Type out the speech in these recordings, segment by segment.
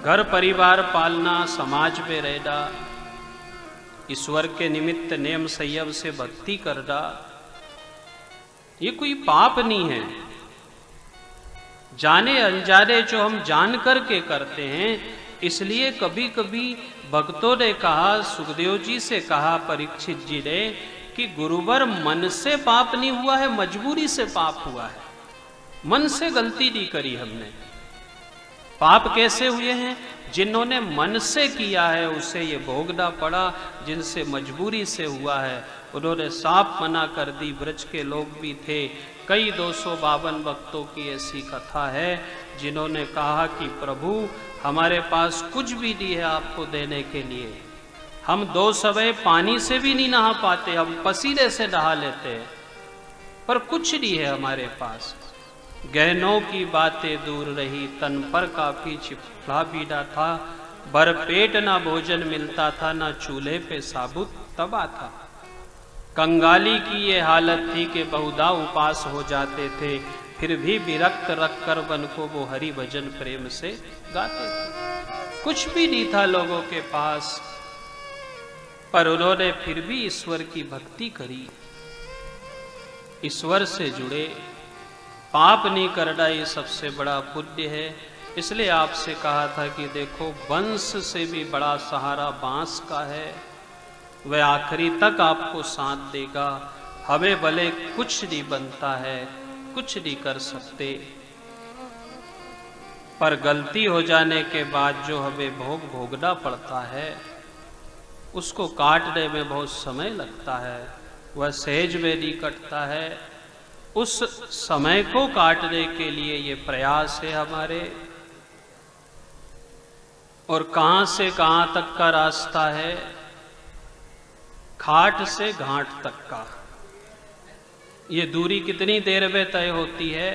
घर परिवार पालना, समाज में रहना, ईश्वर के निमित्त नेम संयम से भक्ति करना, ये कोई पाप नहीं है। जाने अनजाने जो हम जान करके करते हैं, इसलिए कभी कभी भक्तों ने कहा, सुखदेव जी से कहा परीक्षित जी ने, कि गुरुवर मन से पाप नहीं हुआ है, मजबूरी से पाप हुआ है। मन से गलती नहीं करी हमने। पाप कैसे हुए हैं? जिन्होंने मन से किया है उसे ये भोगना पड़ा, जिनसे मजबूरी से हुआ है उन्होंने साफ मना कर दी। ब्रज के लोग भी थे, कई 252 भक्तों की ऐसी कथा है जिन्होंने कहा कि प्रभु हमारे पास कुछ भी नहीं है आपको देने के लिए, हम 2 समय पानी से भी नहीं नहा पाते, हम पसीने से नहा लेते हैं, पर कुछ नहीं है हमारे पास। गहनों की बातें दूर रही, तन पर काफी चिपला बीड़ा था, भर पेट ना भोजन मिलता था, ना चूल्हे पे साबुत तवा था। कंगाली की ये हालत थी कि बहुधा उपास हो जाते थे, फिर भी विरक्त रखकर वन को वो हरि भजन प्रेम से गाते थे। कुछ भी नहीं था लोगों के पास, पर उन्होंने फिर भी ईश्वर की भक्ति करी, ईश्वर से जुड़े। पाप नहीं करना ये सबसे बड़ा पुण्य है। इसलिए आपसे कहा था कि देखो, वंश से भी बड़ा सहारा बांस का है, वह आखिरी तक आपको साथ देगा। हमें भले कुछ नहीं बनता है, कुछ नहीं कर सकते, पर गलती हो जाने के बाद जो हमें भोग भोगना पड़ता है उसको काटने में बहुत समय लगता है, वह सहज में नहीं कटता है। उस समय को काटने के लिए ये प्रयास है हमारे। और कहां से कहां तक का रास्ता है? खाट से घाट तक का। ये दूरी कितनी देर में तय होती है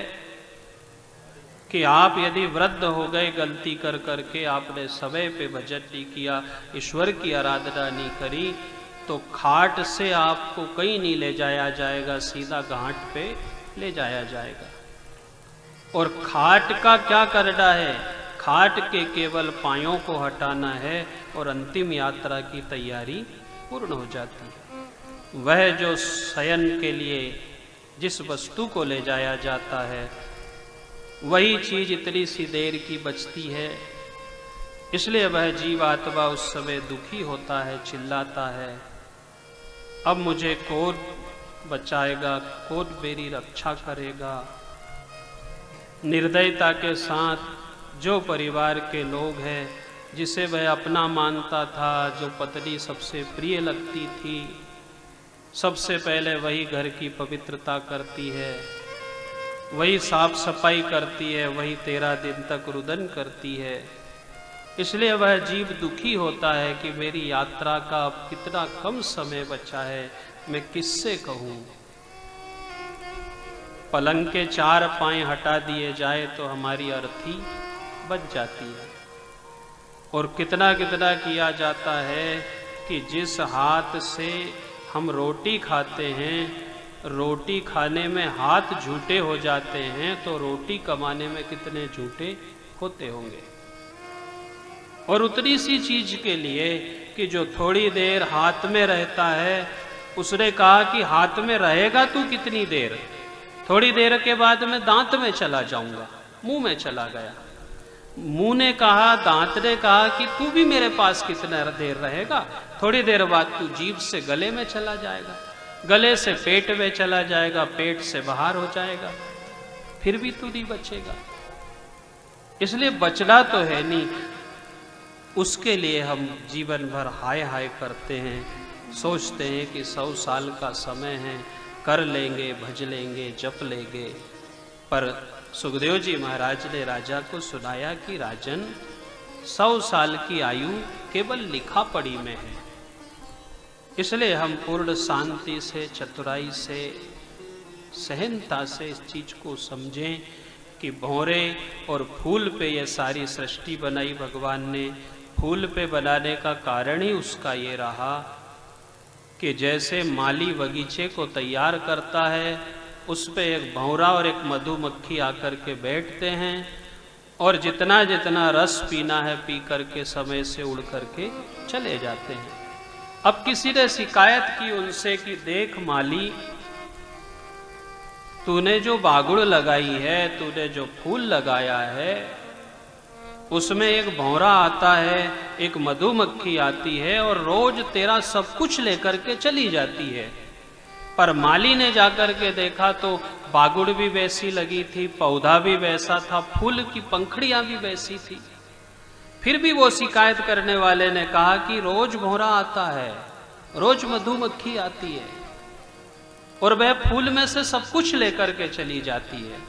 कि आप यदि वृद्ध हो गए गलती कर करके, आपने समय पे भजन नहीं किया, ईश्वर की आराधना नहीं करी, तो खाट से आपको कहीं नहीं ले जाया जाएगा, सीधा घाट पे ले जाया जाएगा। और खाट का क्या करना है? खाट के केवल पायों को हटाना है और अंतिम यात्रा की तैयारी पूर्ण हो जाती है। वह जो शयन के लिए जिस वस्तु को ले जाया जाता है, वही चीज इतनी सी देर की बचती है। इसलिए वह जीवात्मा उस समय दुखी होता है, चिल्लाता है, अब मुझे कौन बचाएगा, कौन मेरी रक्षा करेगा। निर्दयता के साथ जो परिवार के लोग हैं, जिसे वह अपना मानता था, जो पत्नी सबसे प्रिय लगती थी, सबसे पहले वही घर की पवित्रता करती है, वही साफ सफाई करती है, वही 13 दिन तक रुदन करती है। इसलिए वह जीव दुखी होता है कि मेरी यात्रा का अब कितना कम समय बचा है, मैं किससे कहूं। पलंग के 4 पाए हटा दिए जाए तो हमारी अर्थी बच जाती है। और कितना कितना किया जाता है कि जिस हाथ से हम रोटी खाते हैं, रोटी खाने में हाथ झूठे हो जाते हैं, तो रोटी कमाने में कितने झूठे होते होंगे। और उतनी सी चीज के लिए कि जो थोड़ी देर हाथ में रहता है, उसने कहा कि हाथ में रहेगा तू कितनी देर? थोड़ी देर के बाद मैं दांत में चला जाऊंगा, मुंह में चला गया। मुंह ने कहा, दांत ने कहा कि तू भी मेरे पास कितना देर रहेगा? थोड़ी देर बाद तू जीभ से गले में चला जाएगा, गले से पेट में चला जाएगा, पेट से बाहर हो जाएगा, फिर भी तू नहीं बचेगा। इसलिए बचना तो है नहीं, उसके लिए हम जीवन भर हाय हाय करते हैं, सोचते हैं कि 100 साल का समय है, कर लेंगे, भज लेंगे, जप लेंगे। पर सुखदेव जी महाराज ने राजा को सुनाया कि राजन, 100 साल की आयु केवल लिखा पढ़ी में है। इसलिए हम पूर्ण शांति से, चतुराई से, सहनता से इस चीज को समझें कि भौरे और फूल पे ये सारी सृष्टि बनाई भगवान ने। फूल पे बनाने का कारण ही उसका ये रहा कि जैसे माली बगीचे को तैयार करता है, उस पे एक भौरा और एक मधुमक्खी आकर के बैठते हैं और जितना जितना रस पीना है पी करके समय से उड़ करके चले जाते हैं। अब किसी ने शिकायत की उनसे कि देख माली, तूने जो बागुड़ लगाई है, तूने जो फूल लगाया है, उसमें एक भौरा आता है, एक मधुमक्खी आती है और रोज तेरा सब कुछ लेकर के चली जाती है। पर माली ने जाकर के देखा तो बागुड़ भी वैसी लगी थी, पौधा भी वैसा था, फूल की पंखड़ियां भी वैसी थी। फिर भी वो शिकायत करने वाले ने कहा कि रोज भौरा आता है, रोज मधुमक्खी आती है और वह फूल में से सब कुछ लेकर के चली जाती है।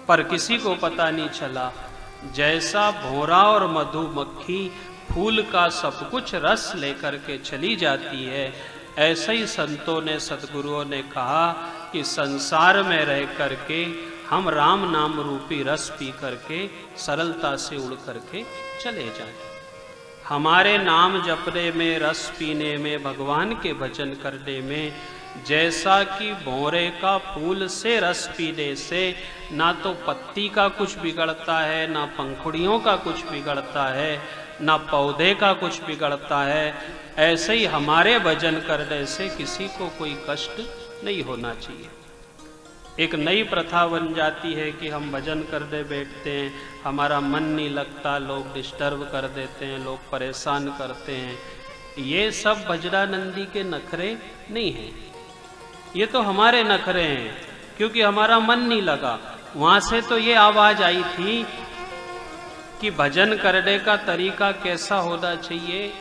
पर किसी को पता नहीं चला, जैसा भौरा और मधुमक्खी फूल का सब कुछ रस लेकर के चली जाती है, ऐसे ही संतों ने, सद्गुरुओं ने कहा कि संसार में रह करके हम राम नाम रूपी रस पी करके सरलता से उड़ करके चले जाएं। हमारे नाम जपने में, रस पीने में, भगवान के भजन करने में, जैसा कि भौरे का फूल से रस पीने से ना तो पत्ती का कुछ बिगड़ता है, ना पंखुड़ियों का कुछ बिगड़ता है, ना पौधे का कुछ बिगड़ता है, ऐसे ही हमारे भजन करने से किसी को कोई कष्ट नहीं होना चाहिए। एक नई प्रथा बन जाती है कि हम भजन करने बैठते हैं, हमारा मन नहीं लगता, लोग डिस्टर्ब कर देते हैं, लोग परेशान करते हैं। ये सब भजनानंदी के नखरे नहीं हैं, ये तो हमारे नखरे हैं, क्योंकि हमारा मन नहीं लगा। वहां से तो ये आवाज आई थी कि भजन करने का तरीका कैसा होना चाहिए।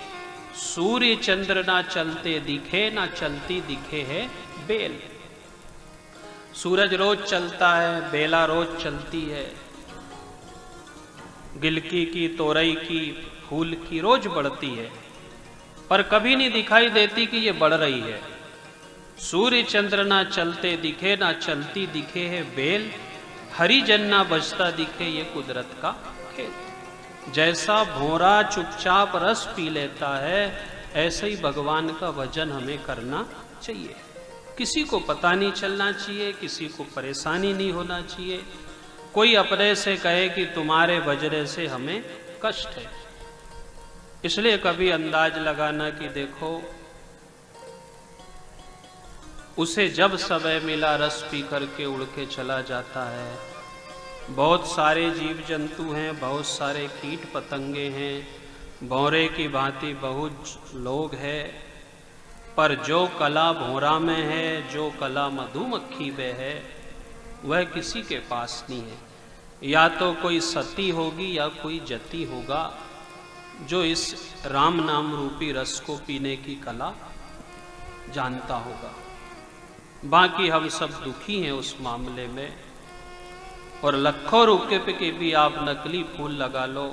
सूर्य चंद्र ना चलते दिखे, ना चलती दिखे है बेल। सूरज रोज चलता है, बेला रोज चलती है, गिलकी की, तोरई की, फूल की रोज बढ़ती है, पर कभी नहीं दिखाई देती कि ये बढ़ रही है। सूर्य चंद्र ना चलते दिखे, ना चलती दिखे है बेल, हरि जन ना बजता दिखे ये कुदरत का खेल। जैसा भौरा चुपचाप रस पी लेता है, ऐसे ही भगवान का भजन हमें करना चाहिए। किसी को पता नहीं चलना चाहिए, किसी को परेशानी नहीं होना चाहिए। कोई अपने से कहे कि तुम्हारे बजरे से हमें कष्ट है, इसलिए कभी अंदाज लगाना कि देखो उसे जब समय मिला रस पी करके उड़ के चला जाता है। बहुत सारे जीव जंतु हैं, बहुत सारे कीट पतंगे हैं, भौरे की भांति बहुत लोग हैं, पर जो कला भौरा में है, जो कला मधुमक्खी में है, वह किसी के पास नहीं है। या तो कोई सती होगी या कोई जति होगा जो इस राम नाम रूपी रस को पीने की कला जानता होगा। बाकी हम सब दुखी हैं उस मामले में। और लाखों रुपए पे के भी आप नकली फूल लगा लो,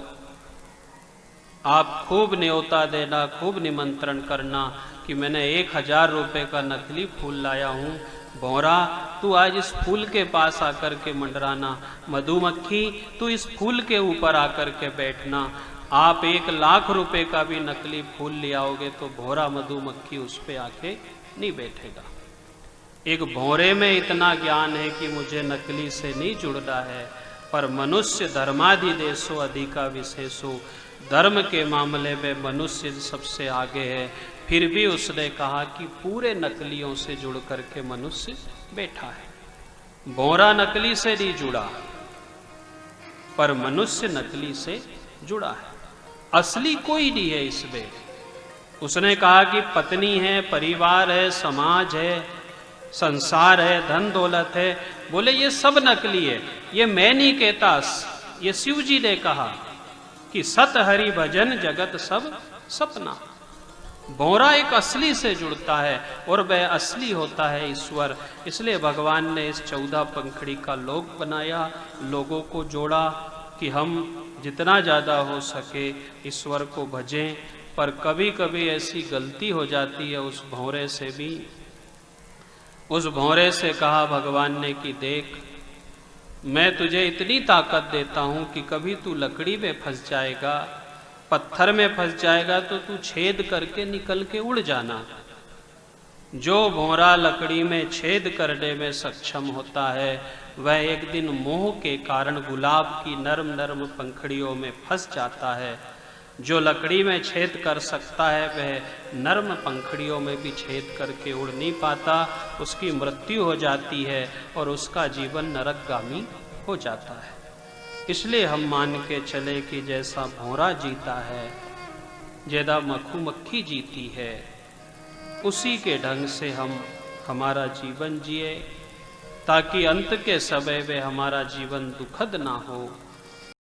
आप खूब न्योता देना, खूब निमंत्रण करना कि मैंने 1000 रुपए का नकली फूल लाया हूँ, भौरा तू आज इस फूल के पास आकर के मंडराना, मधुमक्खी तू इस फूल के ऊपर आकर के बैठना। आप 1,00,000 रुपए का भी नकली फूल ले आओगे तो भौरा मधुमक्खी उस पे आके नहीं बैठेगा। एक भौरे में इतना ज्ञान है कि मुझे नकली से नहीं जुड़ना है, पर मनुष्य धर्मादि देशो अधिका विशेषो, धर्म के मामले में मनुष्य सबसे आगे है। फिर भी उसने कहा कि पूरे नकलियों से जुड़ करके मनुष्य बैठा है। भौरा नकली से नहीं जुड़ा, पर मनुष्य नकली से जुड़ा है। असली कोई नहीं है इसमें। उसने कहा कि पत्नी है, परिवार है, समाज है, संसार है, धन दौलत है। बोले ये सब नकली है, ये मैं नहीं कहता, ये शिव जी ने कहा कि सत हरि भजन जगत सब सपना। भौरा एक असली से जुड़ता है और वह असली होता है ईश्वर। इसलिए भगवान ने इस 14 पंखड़ी का लोक बनाया, लोगों को जोड़ा कि हम जितना ज़्यादा हो सके ईश्वर को भजें। पर कभी कभी ऐसी गलती हो जाती है उस भौरे से भी। उस भौरे से कहा भगवान ने कि देख, मैं तुझे इतनी ताकत देता हूं कि कभी तू लकड़ी में फंस जाएगा, पत्थर में फंस जाएगा तो तू छेद करके निकल के उड़ जाना। जो भौरा लकड़ी में छेद करने में सक्षम होता है वह एक दिन मोह के कारण गुलाब की नरम नरम पंखड़ियों में फंस जाता है। जो लकड़ी में छेद कर सकता है वह नरम पंखड़ियों में भी छेद करके उड़ नहीं पाता, उसकी मृत्यु हो जाती है और उसका जीवन नरकगामी हो जाता है। इसलिए हम मान के चले कि जैसा भौरा जीता है, जैसा मधुमक्खी जीती है, उसी के ढंग से हम हमारा जीवन जिए, ताकि अंत के समय में हमारा जीवन दुखद ना हो,